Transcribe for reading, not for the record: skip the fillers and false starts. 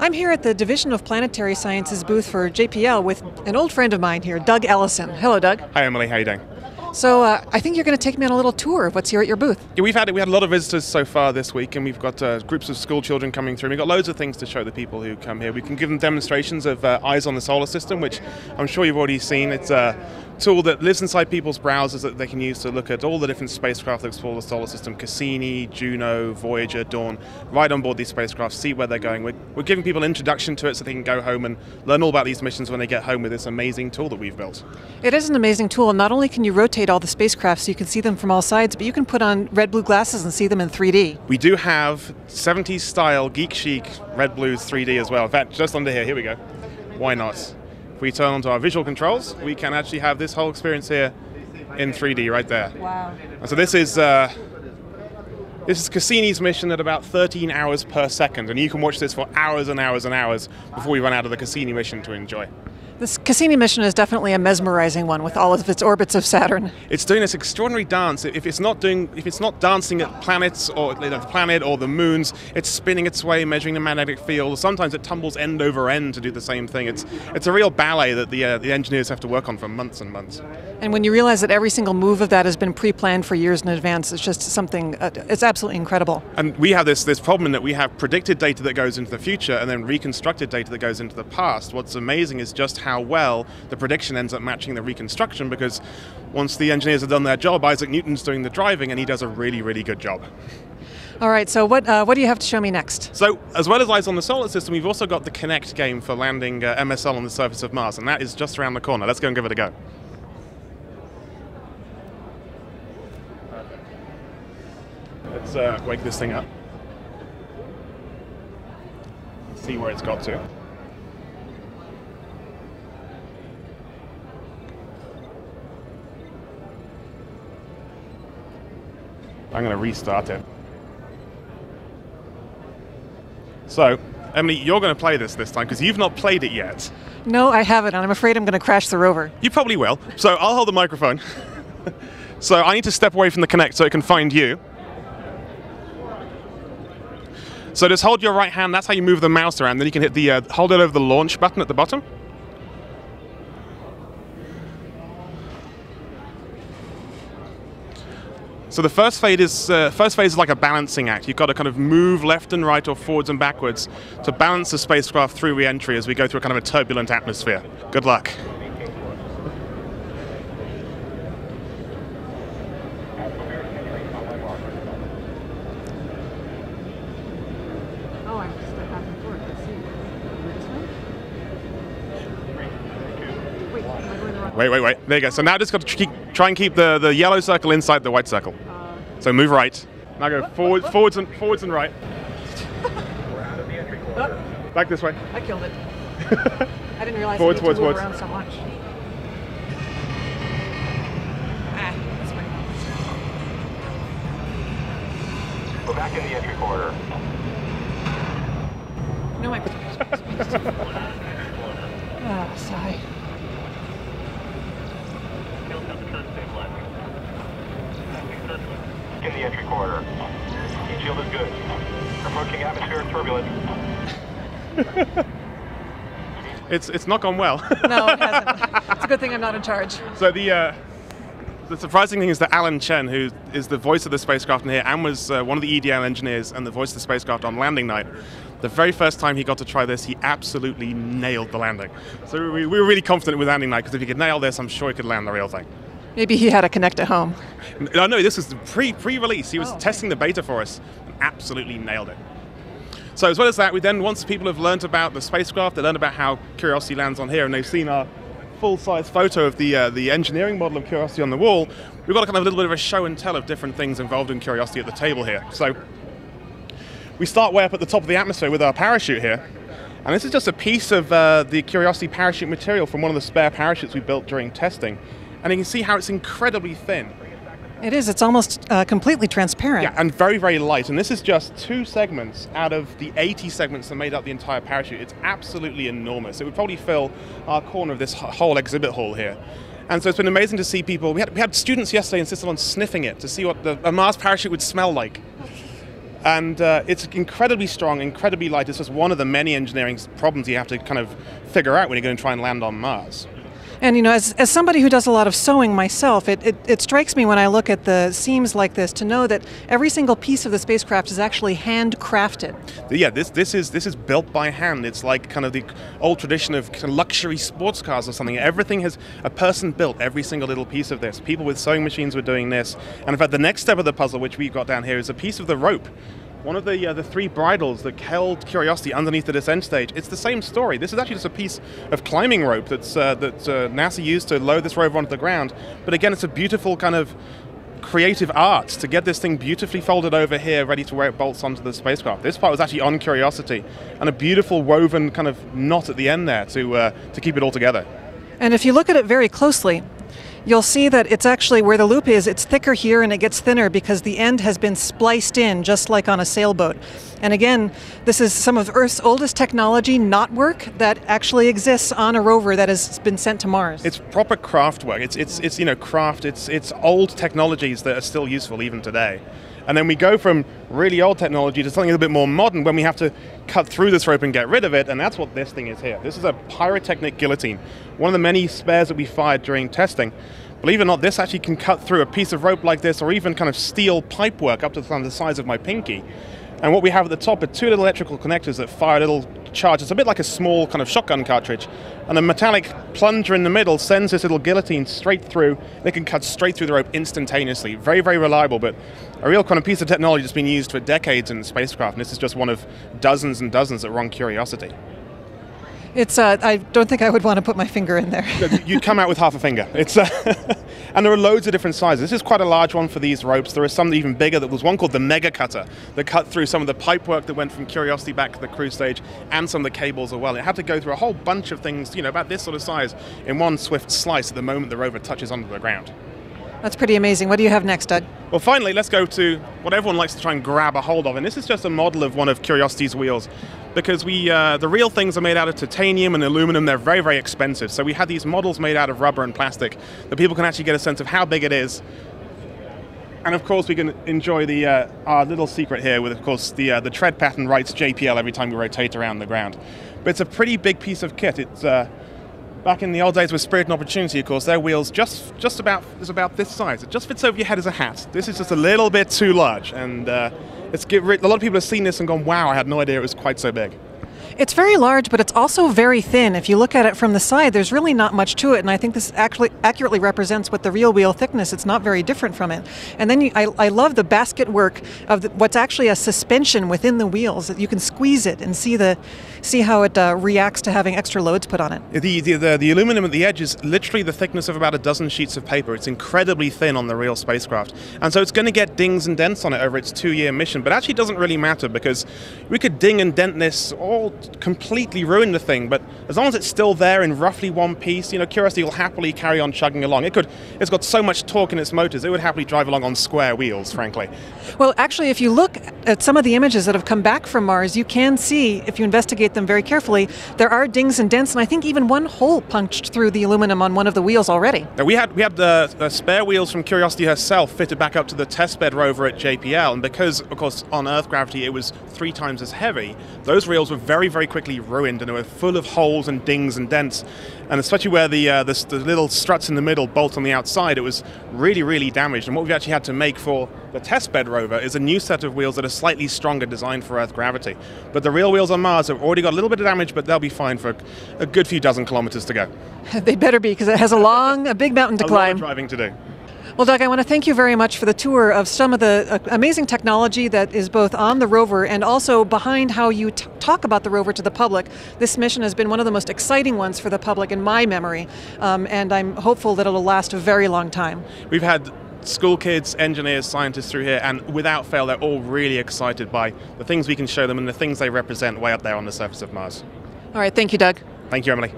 I'm here at the Division of Planetary Sciences booth for JPL with an old friend of mine here, Doug Ellison. Hello, Doug. Hi, Emily. How you doing? So I think you're going to take me on a little tour of what's here at your booth. Yeah, we had a lot of visitors so far this week, and we've got groups of school children coming through. We've got loads of things to show the people who come here. We can give them demonstrations of Eyes on the Solar System, which I'm sure you've already seen. It's a tool that lives inside people's browsers that they can use to look at all the different spacecraft that explore the solar system: Cassini, Juno, Voyager, Dawn. Right on board these spacecraft, see where they're going. We're giving people an introduction to it so they can go home and learn all about these missions when they get home with this amazing tool that we've built. It is an amazing tool. Not only can you rotate all the spacecraft so you can see them from all sides, but you can put on red-blue glasses and see them in 3D. We do have 70s style, geek chic, red blues 3D as well. In fact, just under here we go. Why not? If we turn onto our visual controls, we can actually have this whole experience here in 3D right there. Wow. And so this is Cassini's mission at about 13 hours per second, and you can watch this for hours and hours and hours before we run out of the Cassini mission to enjoy. This Cassini mission is definitely a mesmerizing one with all of its orbits of Saturn. It's doing this extraordinary dance. If it's not dancing at planets or the planet or the moons, it's spinning its way, measuring the magnetic field. Sometimes it tumbles end over end to do the same thing. It's a real ballet that the engineers have to work on for months and months. And when you realize that every single move of that has been pre-planned for years in advance, it's just something, it's absolutely incredible. And we have this problem that we have predicted data that goes into the future and then reconstructed data that goes into the past. What's amazing is just how well the prediction ends up matching the reconstruction, because once the engineers have done their job, Isaac Newton's doing the driving, and he does a really, really good job. All right, so what do you have to show me next? So, as well as Eyes on the Solar System, we've also got the Connect game for landing MSL on the surface of Mars, and that is just around the corner. Let's go and give it a go. Let's wake this thing up. See where it's got to. I'm going to restart it. So, Emily, you're going to play this time because you've not played it yet. No, I haven't, and I'm afraid I'm going to crash the rover. You probably will. So I'll hold the microphone. So I need to step away from the Connect so it can find you. So just hold your right hand. That's how you move the mouse around. Then you can hit the hold it over the launch button at the bottom. So the first phase is like a balancing act. You've got to kind of move left and right or forwards and backwards to balance the spacecraft through re-entry as we go through a kind of a turbulent atmosphere. Good luck. Oh, I'm just back and forth. Let's see. Wait, am I going the wrong way? Wait. There you go. So now just got to try and keep the yellow circle inside the white circle. So move right. Now go forwards and right. Back this way. I killed it. I didn't realize Forwards, I could move forwards. around so much. That's fine. Go back in the entry corridor. No, sigh. In the entry corridor. Heat shield is good. Approaching atmospheric turbulence. It's not gone well. No, it hasn't. It's a good thing I'm not in charge. So the surprising thing is that Alan Chen, who is the voice of the spacecraft in here and was one of the EDL engineers and the voice of the spacecraft on landing night, the very first time he got to try this, he absolutely nailed the landing. So we were really confident with landing night, because if he could nail this, I'm sure he could land the real thing. Maybe he had a Connect at home. No, this was the pre-release. He was testing the beta for us and absolutely nailed it. So as well as that, once people have learned about the spacecraft, they learned about how Curiosity lands on here, and they've seen our full-size photo of the engineering model of Curiosity on the wall, we've got a kind of a little bit of a show and tell of different things involved in Curiosity at the table here. So we start way up at the top of the atmosphere with our parachute here. And this is just a piece of the Curiosity parachute material from one of the spare parachutes we built during testing. And you can see how it's incredibly thin. It is. It's almost completely transparent. Yeah, and very, very light. And this is just 2 segments out of the 80 segments that made up the entire parachute. It's absolutely enormous. It would probably fill our corner of this whole exhibit hall here. And so it's been amazing to see people. We had students yesterday insisted on sniffing it to see what a Mars parachute would smell like. And it's incredibly strong, incredibly light. It's just one of the many engineering problems you have to kind of figure out when you're going to try and land on Mars. And you know, as somebody who does a lot of sewing myself, it strikes me when I look at the seams like this to know that every single piece of the spacecraft is actually handcrafted. Yeah, this is built by hand. It's like kind of the old tradition of kind of luxury sports cars or something. Everything has a person built every single little piece of this. People with sewing machines were doing this. And in fact, the next step of the puzzle, which we've got down here, is a piece of the rope. One of the three bridles that held Curiosity underneath the descent stage, it's the same story. This is actually just a piece of climbing rope that NASA used to lower this rover onto the ground. But again, it's a beautiful kind of creative art to get this thing beautifully folded over here, ready to where it bolts onto the spacecraft. This part was actually on Curiosity, and a beautiful woven kind of knot at the end there to keep it all together. And if you look at it very closely, you'll see that it's actually where the loop is, it's thicker here and it gets thinner because the end has been spliced in, just like on a sailboat. And again, this is some of Earth's oldest technology, knotwork, that actually exists on a rover that has been sent to Mars. It's proper craft work. It's you know, craft. It's old technologies that are still useful even today. And then we go from really old technology to something a little bit more modern when we have to cut through this rope and get rid of it, and that's what this thing is here. This is a pyrotechnic guillotine, one of the many spares that we fired during testing. Believe it or not, this actually can cut through a piece of rope like this, or even kind of steel pipework up to the size of my pinky. And what we have at the top are two little electrical connectors that fire a little charge. It's a bit like a small kind of shotgun cartridge. And a metallic plunger in the middle sends this little guillotine straight through, and it can cut straight through the rope instantaneously. Very, very reliable, but a real kind of piece of technology that's been used for decades in spacecraft, and this is just one of dozens and dozens that were on Curiosity. It's I don't think I would want to put my finger in there. You'd come out with half a finger. It's and there are loads of different sizes. This is quite a large one for these ropes. There are some even bigger. There was one called the Mega Cutter that cut through some of the pipework that went from Curiosity back to the crew stage, and some of the cables as well. It had to go through a whole bunch of things, you know, about this sort of size in one swift slice at the moment the rover touches onto the ground. That's pretty amazing. What do you have next, Doug? Well, finally, let's go to what everyone likes to try and grab a hold of, and this is just a model of one of Curiosity's wheels, because the real things are made out of titanium and aluminum. They're very, very expensive, so we had these models made out of rubber and plastic that people can actually get a sense of how big it is. And of course, we can enjoy our little secret here with, of course, the tread pattern writes JPL every time we rotate around the ground. But it's a pretty big piece of kit. It's back in the old days with Spirit and Opportunity, of course, their wheels just about this size. It just fits over your head as a hat. This is just a little bit too large, and a lot of people have seen this and gone, wow, I had no idea it was quite so big. It's very large, but it's also very thin. If you look at it from the side, there's really not much to it, and I think this actually accurately represents what the real wheel thickness. It's not very different from it. And then I love the basket work of what's actually a suspension within the wheels, that you can squeeze it and see how it reacts to having extra loads put on it. The aluminum at the edge is literally the thickness of about a dozen sheets of paper. It's incredibly thin on the real spacecraft, and so it's going to get dings and dents on it over its 2-year mission, but actually it doesn't really matter, because we could ding and dent this all completely ruin the thing, but as long as it's still there in roughly one piece, you know, Curiosity will happily carry on chugging along. It's got so much torque in its motors, it would happily drive along on square wheels, frankly. Well, actually, if you look at some of the images that have come back from Mars, you can see, if you investigate them very carefully, there are dings and dents, and I think even one hole punched through the aluminum on one of the wheels already. Now, we had the spare wheels from Curiosity herself fitted back up to the testbed rover at JPL, and because, of course, on Earth gravity it was 3 times as heavy, those wheels were very, very quickly ruined, and they were full of holes and dings and dents, and especially where the little struts in the middle bolt on the outside, it was really, really damaged. And what we've actually had to make for the testbed rover is a new set of wheels that are slightly stronger, designed for Earth gravity. But the real wheels on Mars have already got a little bit of damage, but they'll be fine for a good few dozen kilometers to go. They better be, because it has a big mountain to climb. A lot of driving to do. Well, Doug, I want to thank you very much for the tour of some of the amazing technology that is both on the rover and also behind how you talk about the rover to the public. This mission has been one of the most exciting ones for the public in my memory, and I'm hopeful that it'll last a very long time. We've had school kids, engineers, scientists through here, and without fail, they're all really excited by the things we can show them and the things they represent way up there on the surface of Mars. All right, thank you, Doug. Thank you, Emily.